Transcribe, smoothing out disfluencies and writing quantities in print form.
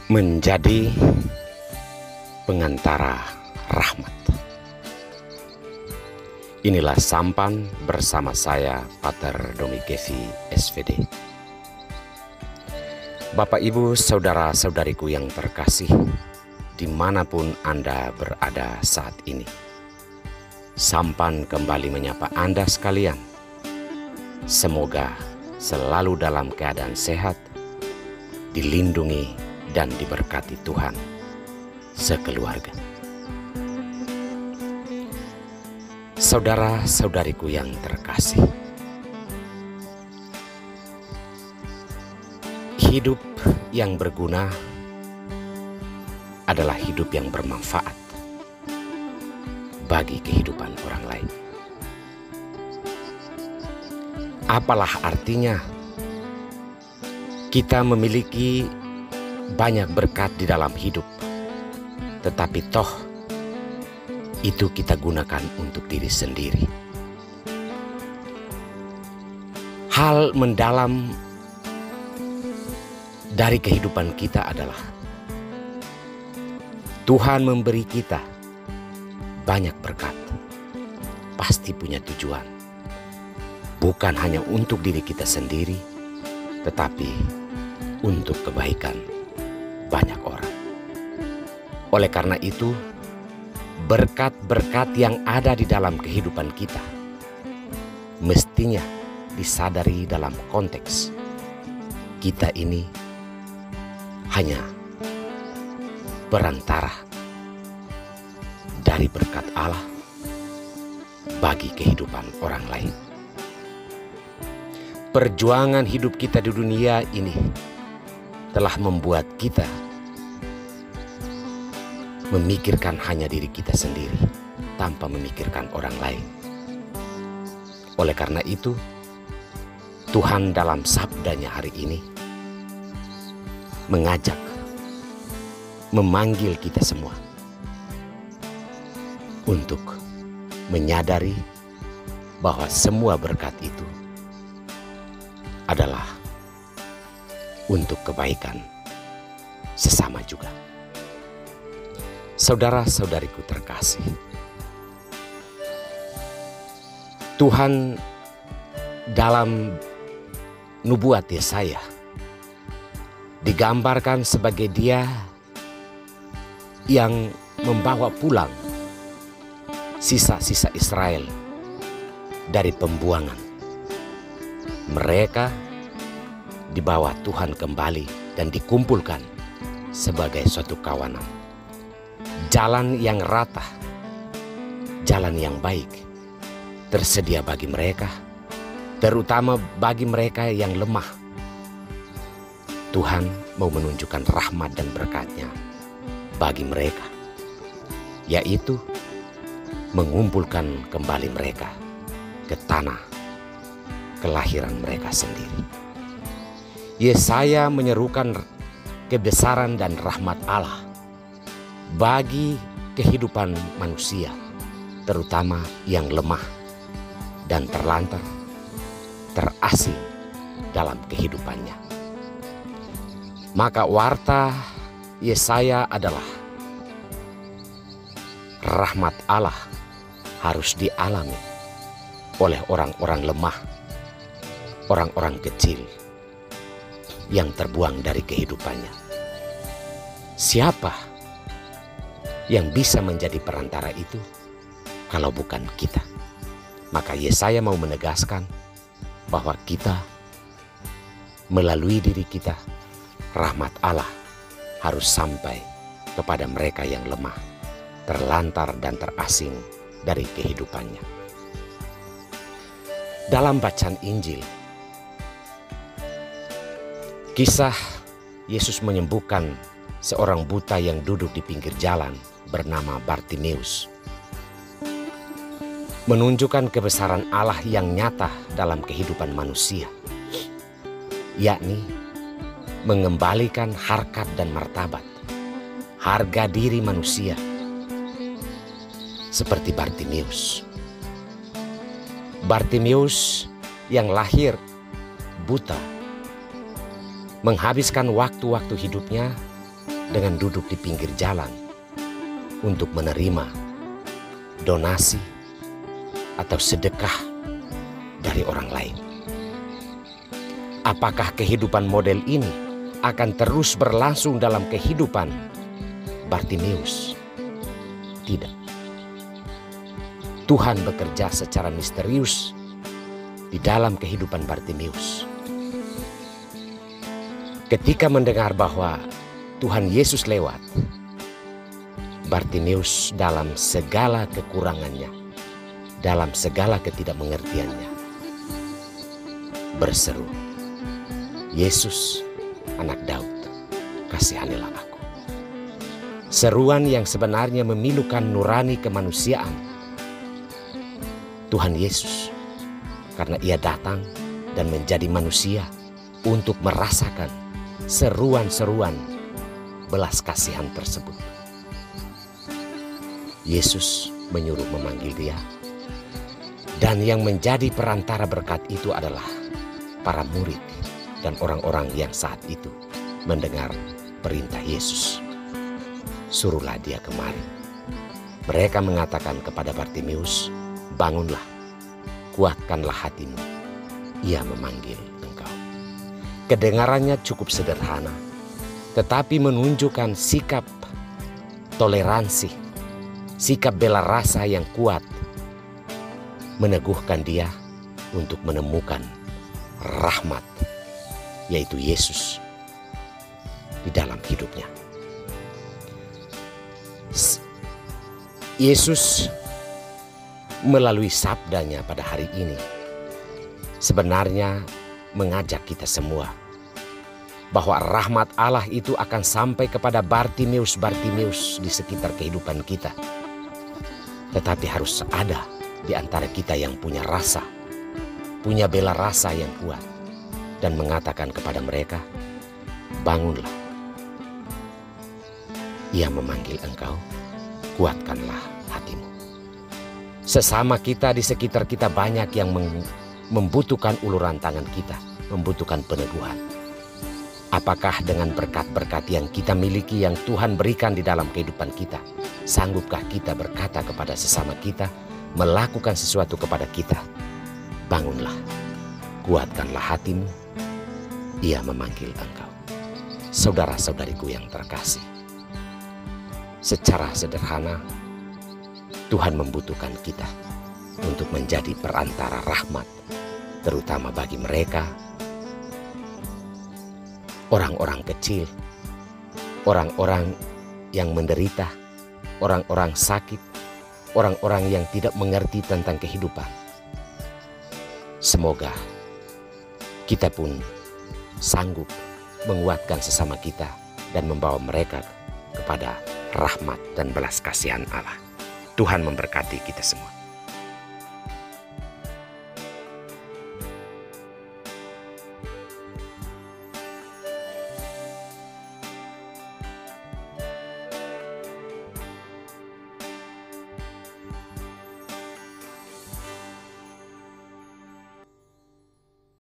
menjadi pengantara rahmat. Inilah sampan bersama saya, Pater Domi Gevi, SVD. Bapak, Ibu, saudara-saudariku yang terkasih, dimanapun Anda berada saat ini, sampan kembali menyapa Anda sekalian. Semoga selalu dalam keadaan sehat, dilindungi dan diberkati Tuhan sekeluarga. Saudara-saudariku yang terkasih, hidup yang berguna adalah hidup yang bermanfaat bagi kehidupan orang lain. Apalah artinya kita memiliki banyak berkat di dalam hidup, tetapi toh itu kita gunakan untuk diri sendiri. Hal mendalam dari kehidupan kita adalah Tuhan memberi kita banyak berkat, pasti punya tujuan. Bukan hanya untuk diri kita sendiri, tetapi untuk kebaikan banyak orang. Oleh karena itu, berkat-berkat yang ada di dalam kehidupan kita mestinya disadari dalam konteks kita ini hanya perantara dari berkat Allah bagi kehidupan orang lain. Perjuangan hidup kita di dunia ini telah membuat kita memikirkan hanya diri kita sendiri tanpa memikirkan orang lain. Oleh karena itu, Tuhan dalam sabdanya hari ini mengajak, memanggil kita semua untuk menyadari bahwa semua berkat itu adalah untuk kebaikan sesama juga. Saudara-saudariku terkasih, Tuhan dalam nubuat Yesaya digambarkan sebagai Dia yang membawa pulang sisa-sisa Israel dari pembuangan. Mereka dibawa Tuhan kembali dan dikumpulkan sebagai suatu kawanan. Jalan yang rata, jalan yang baik tersedia bagi mereka, terutama bagi mereka yang lemah. Tuhan mau menunjukkan rahmat dan berkat-Nya bagi mereka, yaitu mengumpulkan kembali mereka ke tanah kelahiran mereka sendiri. Yesaya menyerukan kebesaran dan rahmat Allah bagi kehidupan manusia, terutama yang lemah dan terlantar, terasing dalam kehidupannya. Maka warta Yesaya adalah rahmat Allah harus dialami oleh orang-orang lemah, orang-orang kecil yang terbuang dari kehidupannya. Siapa yang bisa menjadi perantara itu kalau bukan kita? Maka Yesaya mau menegaskan bahwa kita, melalui diri kita, rahmat Allah harus sampai kepada mereka yang lemah, terlantar dan terasing dari kehidupannya. Dalam bacaan Injil, kisah Yesus menyembuhkan seorang buta yang duduk di pinggir jalan bernama Bartimeus menunjukkan kebesaran Allah yang nyata dalam kehidupan manusia, yakni mengembalikan harkat dan martabat, harga diri manusia, seperti Bartimeus. Bartimeus yang lahir buta menghabiskan waktu-waktu hidupnya dengan duduk di pinggir jalan untuk menerima donasi atau sedekah dari orang lain. Apakah kehidupan model ini akan terus berlangsung dalam kehidupan Bartimeus? Tidak. Tuhan bekerja secara misterius di dalam kehidupan Bartimeus. Ketika mendengar bahwa Tuhan Yesus lewat, Bartimeus dalam segala kekurangannya, dalam segala ketidakmengertiannya, berseru, "Yesus, anak Daud, kasihanilah aku." Seruan yang sebenarnya memilukan nurani kemanusiaan Tuhan Yesus, karena ia datang dan menjadi manusia untuk merasakan seruan-seruan belas kasihan tersebut. Yesus menyuruh memanggil dia, dan yang menjadi perantara berkat itu adalah para murid dan orang-orang yang saat itu mendengar perintah Yesus. "Suruhlah dia kemari." Mereka mengatakan kepada Bartimeus, "Bangunlah, kuatkanlah hatimu, ia memanggil engkau." Kedengarannya cukup sederhana, tetapi menunjukkan sikap toleransi, sikap bela rasa yang kuat, meneguhkan dia untuk menemukan rahmat, yaitu Yesus, di dalam hidupnya. Yesus melalui sabdanya pada hari ini sebenarnya mengajak kita semua bahwa rahmat Allah itu akan sampai kepada Bartimeus di sekitar kehidupan kita. Tetapi harus ada di antara kita yang punya rasa, punya bela rasa yang kuat, dan mengatakan kepada mereka, "Bangunlah, ia memanggil engkau, kuatkanlah hatimu." Sesama kita di sekitar kita banyak yang membutuhkan uluran tangan kita, membutuhkan peneguhan. Apakah dengan berkat-berkat yang kita miliki, yang Tuhan berikan di dalam kehidupan kita, sanggupkah kita berkata kepada sesama kita, melakukan sesuatu kepada kita, "Bangunlah, kuatkanlah hatimu, ia memanggil engkau." Saudara-saudariku yang terkasih, secara sederhana Tuhan membutuhkan kita untuk menjadi perantara rahmat, terutama bagi mereka, orang-orang kecil, orang-orang yang menderita, orang-orang sakit, orang-orang yang tidak mengerti tentang kehidupan. Semoga kita pun sanggup menguatkan sesama kita dan membawa mereka kepada rahmat dan belas kasihan Allah. Tuhan memberkati kita semua.